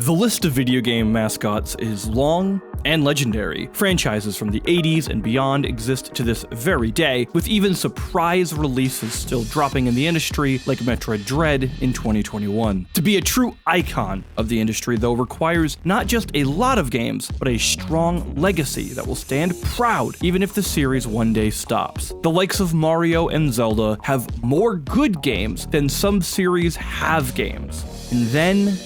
The list of video game mascots is long and legendary. Franchises from the 80s and beyond exist to this very day, with even surprise releases still dropping in the industry, like Metroid Dread in 2021. To be a true icon of the industry, though, requires not just a lot of games, but a strong legacy that will stand proud even if the series one day stops. The likes of Mario and Zelda have more good games than some series have games. And then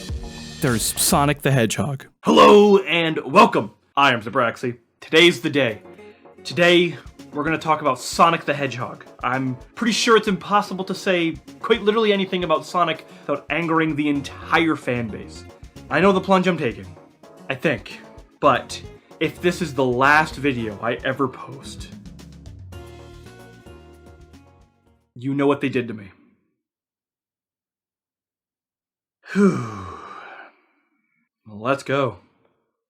there's Sonic the Hedgehog. Hello and welcome. I am Zabraxi. Today's the day. Today, we're going to talk about Sonic the Hedgehog. I'm pretty sure it's impossible to say quite literally anything about Sonic without angering the entire fan base. I know the plunge I'm taking, I think, but if this is the last video I ever post, you know what they did to me. Whew. Well, let's go.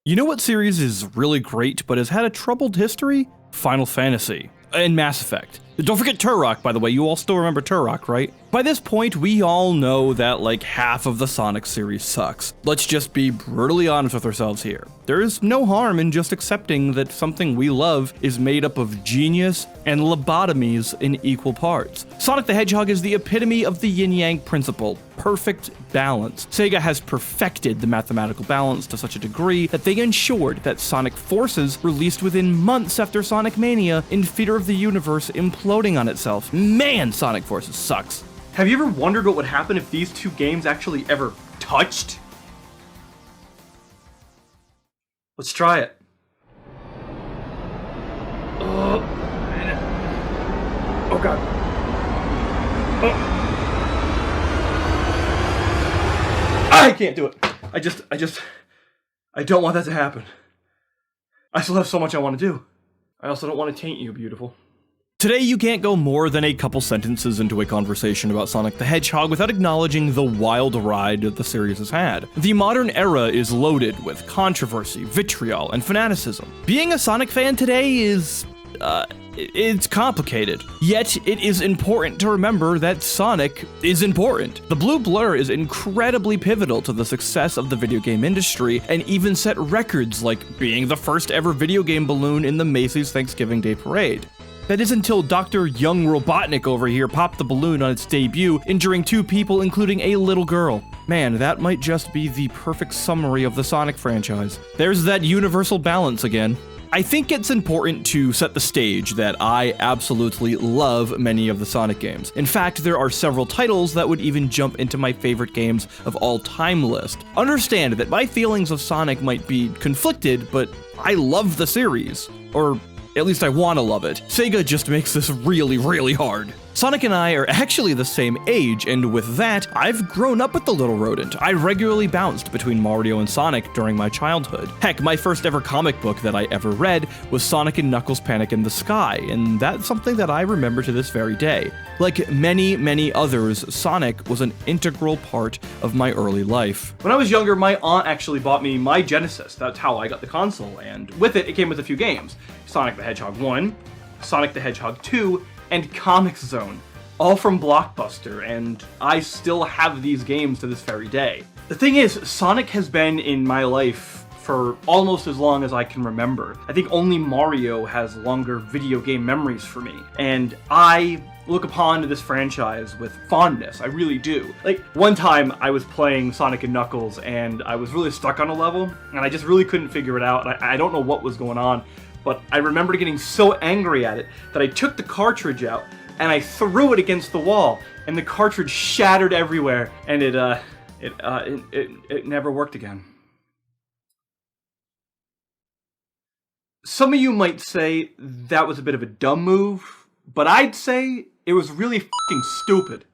You know what series is really great but has had a troubled history? Final Fantasy and Mass Effect. Don't forget Turok, by the way. You all still remember Turok, right? By this point, we all know that like half of the Sonic series sucks. Let's just be brutally honest with ourselves here. There is no harm in just accepting that something we love is made up of genius and lobotomies in equal parts. Sonic the Hedgehog is the epitome of the yin-yang principle. Perfect balance. Sega has perfected the mathematical balance to such a degree that they ensured that Sonic Forces released within months after Sonic Mania in fear of the universe imploding on itself. Man, Sonic Forces sucks. Have you ever wondered what would happen if these two games actually ever touched? Let's try it. Oh god. I can't do it. I don't want that to happen. I still have so much I want to do. I also don't want to taint you, beautiful. Today, you can't go more than a couple sentences into a conversation about Sonic the Hedgehog without acknowledging the wild ride that the series has had. The modern era is loaded with controversy, vitriol, and fanaticism. Being a Sonic fan today is it's complicated. Yet, it is important to remember that Sonic is important. The blue blur is incredibly pivotal to the success of the video game industry, and even set records like being the first ever video game balloon in the Macy's Thanksgiving Day Parade. That is until Dr. Young Robotnik over here popped the balloon on its debut, injuring 2 people, including a little girl. Man, that might just be the perfect summary of the Sonic franchise. There's that universal balance again. I think it's important to set the stage that I absolutely love many of the Sonic games. In fact, there are several titles that would even jump into my favorite games of all time list. Understand that my feelings of Sonic might be conflicted, but I love the series. Or at least I want to love it. Sega just makes this really, really hard. Sonic and I are actually the same age, and with that, I've grown up with the little rodent. I regularly bounced between Mario and Sonic during my childhood. Heck, my first ever comic book that I ever read was Sonic and Knuckles Panic in the Sky, and that's something that I remember to this very day. Like many, many others, Sonic was an integral part of my early life. When I was younger, my aunt actually bought me my Genesis. That's how I got the console, and with it, it came with a few games. Sonic the Hedgehog 1, Sonic the Hedgehog 2, and Comix Zone, all from Blockbuster, and I still have these games to this very day. The thing is, Sonic has been in my life for almost as long as I can remember. I think only Mario has longer video game memories for me, and I look upon this franchise with fondness. I really do. Like, one time I was playing Sonic and Knuckles, and I was really stuck on a level, and I just really couldn't figure it out. I don't know what was going on, but I remember getting so angry at it that I took the cartridge out and I threw it against the wall, and the cartridge shattered everywhere, and it never worked again. Some of you might say that was a bit of a dumb move, but I'd say it was really fucking stupid.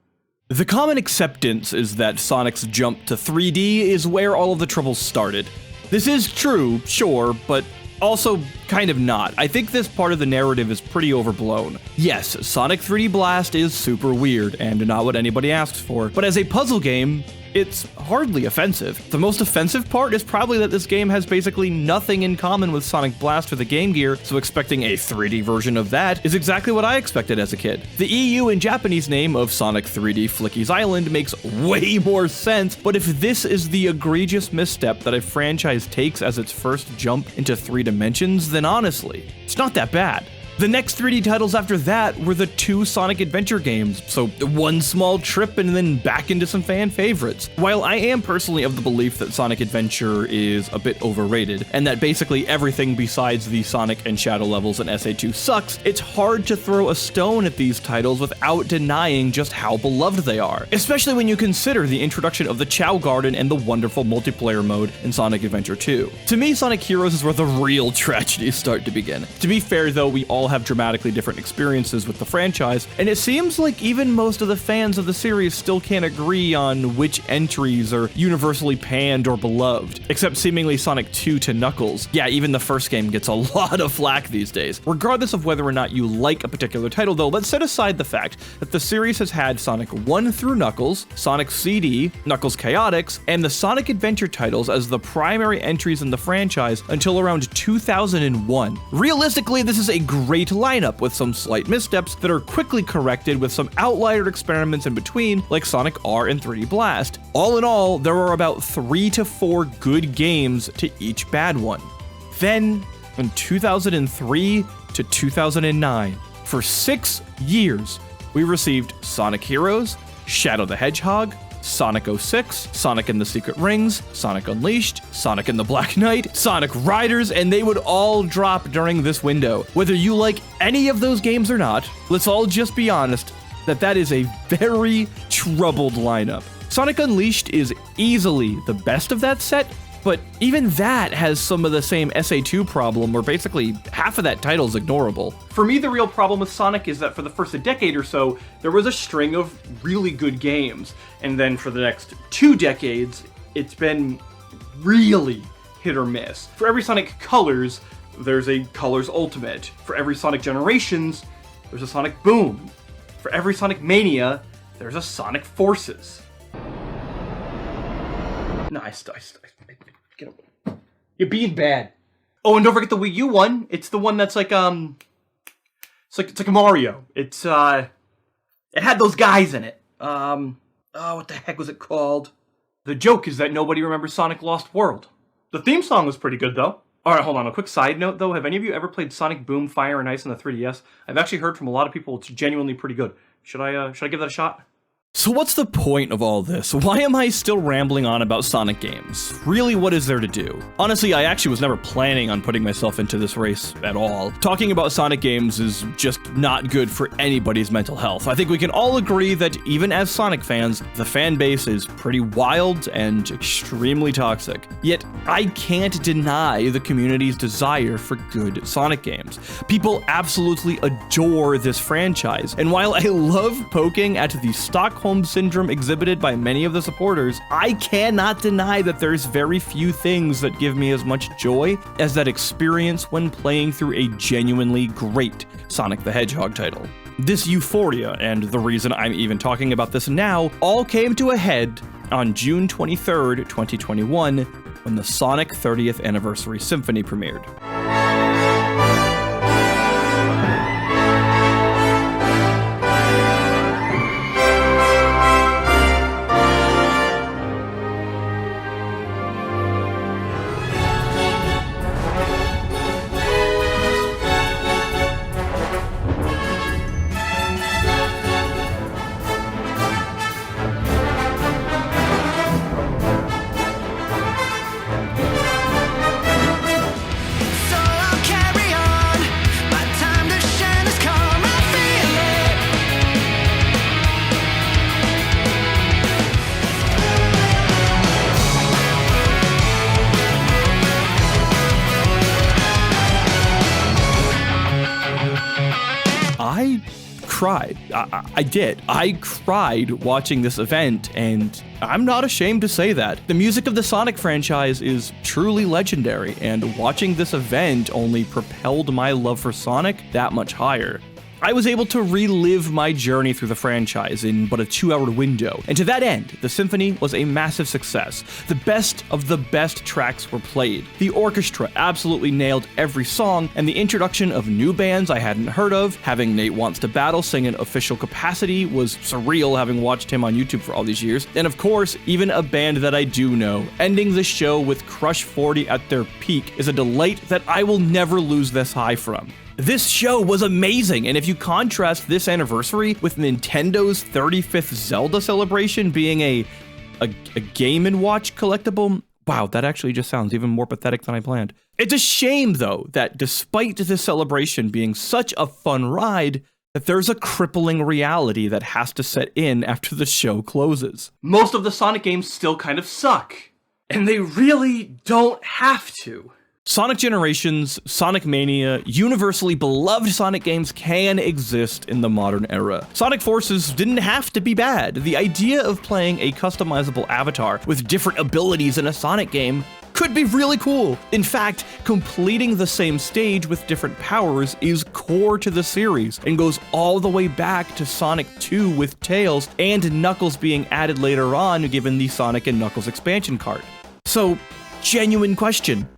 The common acceptance is that Sonic's jump to 3D is where all of the troubles started. This is true, sure, but also kind of not. I think this part of the narrative is pretty overblown. Yes, Sonic 3D Blast is super weird and not what anybody asks for, but as a puzzle game, it's hardly offensive. The most offensive part is probably that this game has basically nothing in common with Sonic Blast for the Game Gear, so expecting a 3D version of that is exactly what I expected as a kid. The EU and Japanese name of Sonic 3D Flicky's Island makes way more sense, but if this is the egregious misstep that a franchise takes as its first jump into 3 dimensions, then honestly, it's not that bad. The next 3D titles after that were the 2 Sonic Adventure games, so one small trip and then back into some fan favorites. While I am personally of the belief that Sonic Adventure is a bit overrated, and that basically everything besides the Sonic and Shadow levels in SA2 sucks, it's hard to throw a stone at these titles without denying just how beloved they are, especially when you consider the introduction of the Chow Garden and the wonderful multiplayer mode in Sonic Adventure 2. To me, Sonic Heroes is where the real tragedies start to begin. To be fair though, we all have dramatically different experiences with the franchise, and it seems like even most of the fans of the series still can't agree on which entries are universally panned or beloved, except seemingly Sonic 2 to Knuckles. Yeah, even the first game gets a lot of flack these days. Regardless of whether or not you like a particular title though, let's set aside the fact that the series has had Sonic 1 through Knuckles, Sonic CD, Knuckles Chaotix, and the Sonic Adventure titles as the primary entries in the franchise until around 2001. Realistically, this is a great lineup with some slight missteps that are quickly corrected with some outlier experiments in between, like Sonic R and 3D Blast. All in all, there are about 3 to 4 good games to each bad one. Then, in 2003 to 2009, for 6 years, we received Sonic Heroes, Shadow the Hedgehog, Sonic 06, Sonic and the Secret Rings, Sonic Unleashed, Sonic and the Black Knight, Sonic Riders, and they would all drop during this window. Whether you like any of those games or not, let's all just be honest that is a very troubled lineup. Sonic Unleashed is easily the best of that set, but even that has some of the same SA2 problem where basically half of that title is ignorable. For me, the real problem with Sonic is that for the first decade or so, there was a string of really good games. And then for the next 2 decades, it's been really hit or miss. For every Sonic Colors, there's a Colors Ultimate. For every Sonic Generations, there's a Sonic Boom. For every Sonic Mania, there's a Sonic Forces. Nice. Get away. You're being bad. Oh, and don't forget the Wii U one. It's the one that's like it's like a Mario. It had those guys in it. What the heck was it called? The joke is that nobody remembers Sonic Lost World. The theme song was pretty good though. Alright, hold on. A quick side note though. Have any of you ever played Sonic Boom, Fire and Ice on the 3DS? I've actually heard from a lot of people it's genuinely pretty good. Should I give that a shot? So what's the point of all this? Why am I still rambling on about Sonic games? Really, what is there to do? Honestly, I actually was never planning on putting myself into this race at all. Talking about Sonic games is just not good for anybody's mental health. I think we can all agree that even as Sonic fans, the fan base is pretty wild and extremely toxic. Yet, I can't deny the community's desire for good Sonic games. People absolutely adore this franchise, and while I love poking at the Stockholm Syndrome exhibited by many of the supporters, I cannot deny that there's very few things that give me as much joy as that experience when playing through a genuinely great Sonic the Hedgehog title. This euphoria, and the reason I'm even talking about this now, all came to a head on June 23rd, 2021, when the Sonic 30th Anniversary Symphony premiered. I did. I cried watching this event, and I'm not ashamed to say that. The music of the Sonic franchise is truly legendary, and watching this event only propelled my love for Sonic that much higher. I was able to relive my journey through the franchise in but a 2-hour window, and to that end, the Symphony was a massive success. The best of the best tracks were played. The orchestra absolutely nailed every song, and the introduction of new bands I hadn't heard of, having Nate Wants to Battle sing in official capacity was surreal having watched him on YouTube for all these years, and of course, even a band that I do know. Ending the show with Crush 40 at their peak is a delight that I will never lose this high from. This show was amazing, and if you contrast this anniversary with Nintendo's 35th Zelda celebration being a Game & Watch collectible, wow, that actually just sounds even more pathetic than I planned. It's a shame, though, that despite this celebration being such a fun ride, that there's a crippling reality that has to set in after the show closes. Most of the Sonic games still kind of suck, and they really don't have to. Sonic Generations, Sonic Mania, universally beloved Sonic games can exist in the modern era. Sonic Forces didn't have to be bad. The idea of playing a customizable avatar with different abilities in a Sonic game could be really cool. In fact, completing the same stage with different powers is core to the series and goes all the way back to Sonic 2 with Tails and Knuckles being added later on given the Sonic and Knuckles expansion card. So, genuine question.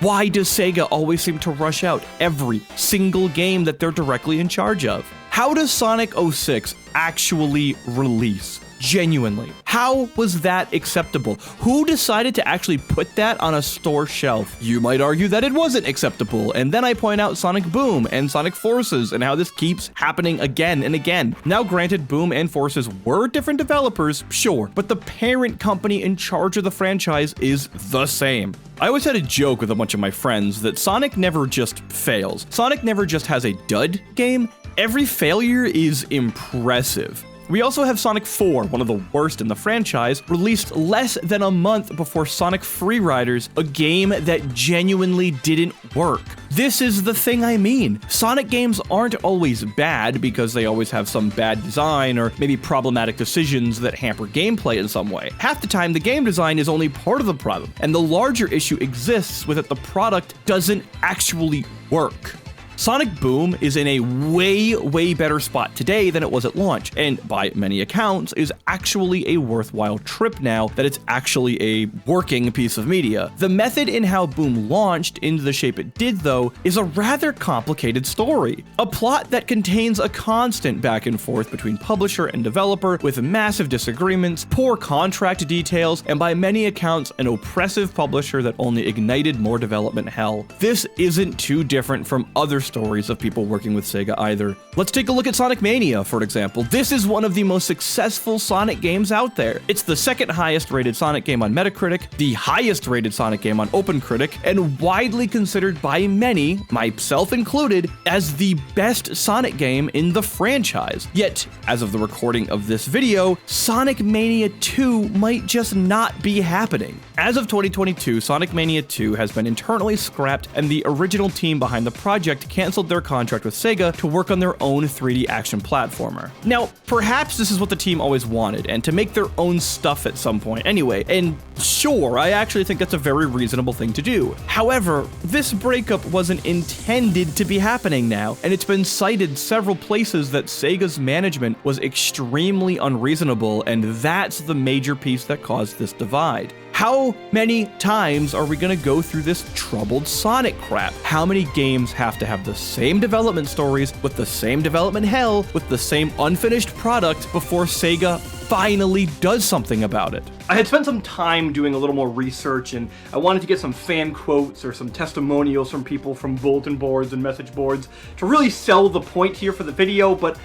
Why does Sega always seem to rush out every single game that they're directly in charge of? How does Sonic 06 actually release? Genuinely. How was that acceptable? Who decided to actually put that on a store shelf? You might argue that it wasn't acceptable, and then I point out Sonic Boom and Sonic Forces and how this keeps happening again and again. Now granted, Boom and Forces were different developers, sure, but the parent company in charge of the franchise is the same. I always had a joke with a bunch of my friends that Sonic never just fails. Sonic never just has a dud game. Every failure is impressive. We also have Sonic 4, one of the worst in the franchise, released less than a month before Sonic Free Riders, a game that genuinely didn't work. This is the thing I mean. Sonic games aren't always bad because they always have some bad design or maybe problematic decisions that hamper gameplay in some way. Half the time, the game design is only part of the problem, and the larger issue exists with it the product doesn't actually work. Sonic Boom is in a way better spot today than it was at launch, and by many accounts is actually a worthwhile trip now that it's actually a working piece of media. The method in how Boom launched into the shape it did, though, is a rather complicated story. A plot that contains a constant back and forth between publisher and developer with massive disagreements, poor contract details, and by many accounts, an oppressive publisher that only ignited more development hell. This isn't too different from other stories of people working with Sega either. Let's take a look at Sonic Mania, for example. This is one of the most successful Sonic games out there. It's the second highest rated Sonic game on Metacritic, the highest rated Sonic game on OpenCritic, and widely considered by many, myself included, as the best Sonic game in the franchise. Yet, as of the recording of this video, Sonic Mania 2 might just not be happening. As of 2022, Sonic Mania 2 has been internally scrapped, and the original team behind the project canceled their contract with Sega to work on their own 3D action platformer. Now, perhaps this is what the team always wanted, and to make their own stuff at some point anyway, and sure, I actually think that's a very reasonable thing to do. However, this breakup wasn't intended to be happening now, and it's been cited several places that Sega's management was extremely unreasonable, and that's the major piece that caused this divide. How many times are we going to go through this troubled Sonic crap? How many games have to have the same development stories, with the same development hell, with the same unfinished product before Sega finally does something about it? I had spent some time doing a little more research, and I wanted to get some fan quotes or some testimonials from people from bulletin boards and message boards to really sell the point here for the video, but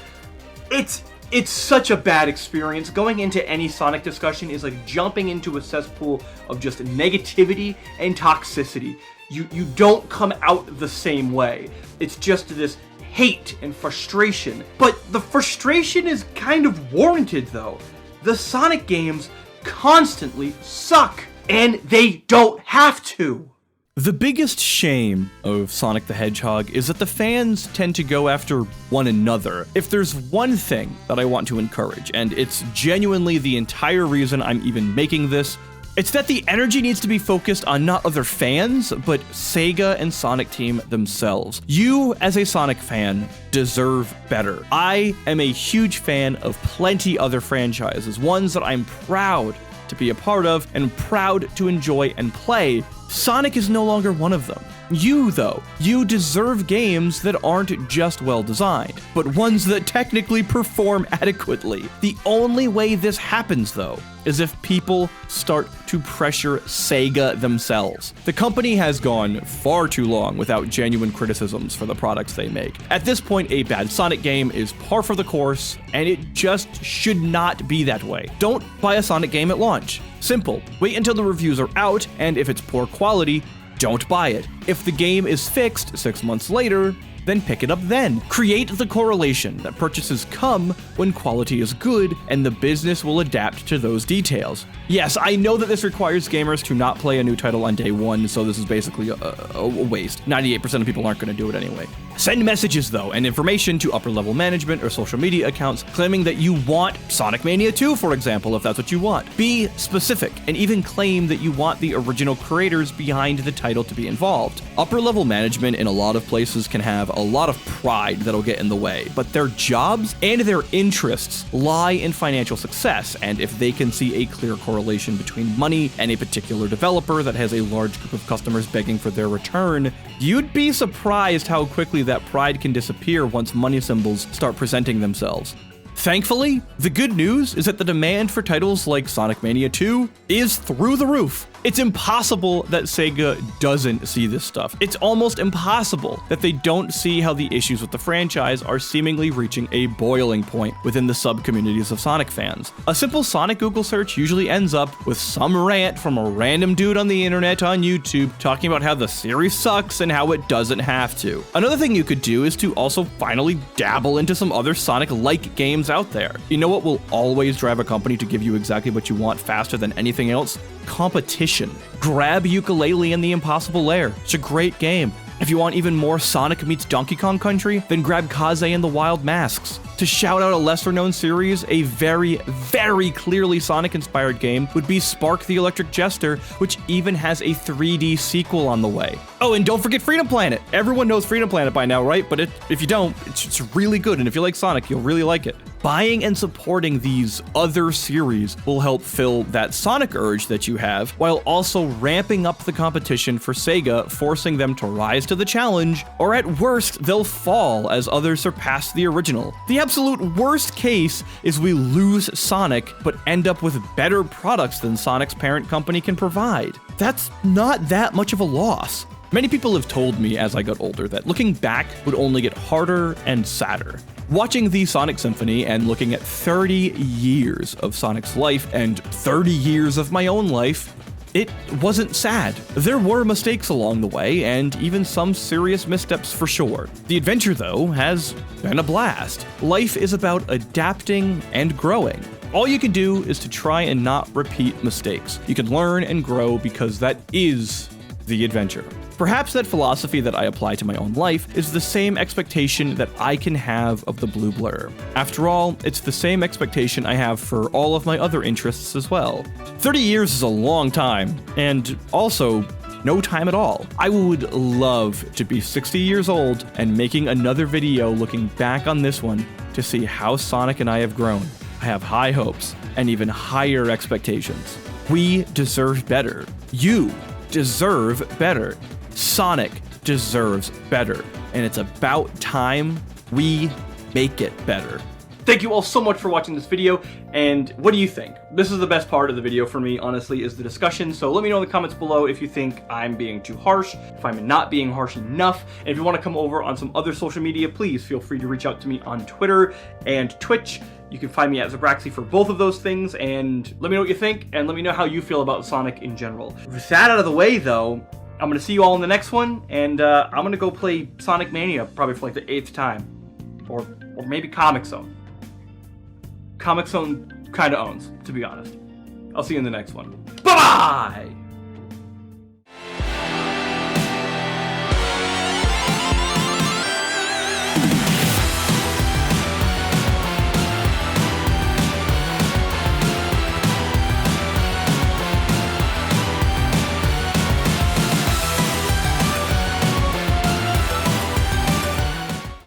it's such a bad experience. Going into any Sonic discussion is like jumping into a cesspool of just negativity and toxicity. You don't come out the same way. It's just this hate and frustration. But the frustration is kind of warranted, though. The Sonic games constantly suck, and they don't have to. The biggest shame of Sonic the Hedgehog is that the fans tend to go after one another. If there's one thing that I want to encourage, and it's genuinely the entire reason I'm even making this It's that the energy needs to be focused on not other fans, but Sega and Sonic Team themselves. You, as a Sonic fan, deserve better. I am a huge fan of plenty other franchises, ones that I'm proud to be a part of and proud to enjoy and play. Sonic is no longer one of them. You, though, you deserve games that aren't just well designed, but ones that technically perform adequately. The only way this happens, though, is if people start to pressure Sega themselves. The company has gone far too long without genuine criticisms for the products they make. At this point, a bad Sonic game is par for the course, and it just should not be that way. Don't buy a Sonic game at launch. Simple. Wait until the reviews are out, and if it's poor quality, don't buy it. If the game is fixed 6 months later, then pick it up then. Create the correlation that purchases come when quality is good, and the business will adapt to those details. Yes, I know that this requires gamers to not play a new title on day one, so this is basically a waste. 98% of people aren't going to do it anyway. Send messages, though, and information to upper-level management or social media accounts claiming that you want Sonic Mania 2, for example, if that's what you want. Be specific, and even claim that you want the original creators behind the title to be involved. Upper-level management in a lot of places can have a lot of pride that'll get in the way, but their jobs and their interests lie in financial success, and if they can see a clear correlation between money and a particular developer that has a large group of customers begging for their return, you'd be surprised how quickly that pride can disappear once money symbols start presenting themselves. Thankfully, the good news is that the demand for titles like Sonic Mania 2 is through the roof. It's impossible that Sega doesn't see this stuff. It's almost impossible that they don't see how the issues with the franchise are seemingly reaching a boiling point within the sub-communities of Sonic fans. A simple Sonic Google search usually ends up with some rant from a random dude on the internet on YouTube talking about how the series sucks and how it doesn't have to. Another thing you could do is to also finally dabble into some other Sonic-like games out there. You know what will always drive a company to give you exactly what you want faster than anything else? Competition. Grab Yooka-Laylee and the Impossible Lair. It's a great game. If you want even more Sonic meets Donkey Kong Country, then grab Kaze and the Wild Masks. To shout out a lesser-known series, a very, very clearly Sonic-inspired game would be Spark the Electric Jester, which even has a 3D sequel on the way. Oh, and don't forget Freedom Planet. Everyone knows Freedom Planet by now, right? But if you don't, it's really good, and if you like Sonic, you'll really like it. Buying and supporting these other series will help fill that Sonic urge that you have, while also ramping up the competition for Sega, forcing them to rise to the challenge, or at worst, they'll fall as others surpass the original. The absolute worst case is we lose Sonic, but end up with better products than Sonic's parent company can provide. That's not that much of a loss. Many people have told me as I got older that looking back would only get harder and sadder. Watching the Sonic Symphony and looking at 30 years of Sonic's life and 30 years of my own life, it wasn't sad. There were mistakes along the way, and even some serious missteps for sure. The adventure, though, has been a blast. Life is about adapting and growing. All you can do is to try and not repeat mistakes. You can learn and grow because that is the adventure. Perhaps that philosophy that I apply to my own life is the same expectation that I can have of the Blue Blur. After all, it's the same expectation I have for all of my other interests as well. 30 years is a long time, and also no time at all. I would love to be 60 years old and making another video looking back on this one to see how Sonic and I have grown. I have high hopes and even higher expectations. We deserve better. You deserve better. Sonic deserves better, and it's about time we make it better. Thank you all so much for watching this video, and what do you think? This is the best part of the video for me, honestly, is the discussion, so let me know in the comments below if you think I'm being too harsh, if I'm not being harsh enough, and if you want to come over on some other social media, please feel free to reach out to me on Twitter and Twitch. You can find me at Zabraxi for both of those things, and let me know what you think, and let me know how you feel about Sonic in general. With that out of the way, though, I'm going to see you all in the next one, and I'm going to go play Sonic Mania probably for like the 8th time. Or maybe Comic Zone. Comic Zone kind of owns, to be honest. I'll see you in the next one. Bye-bye!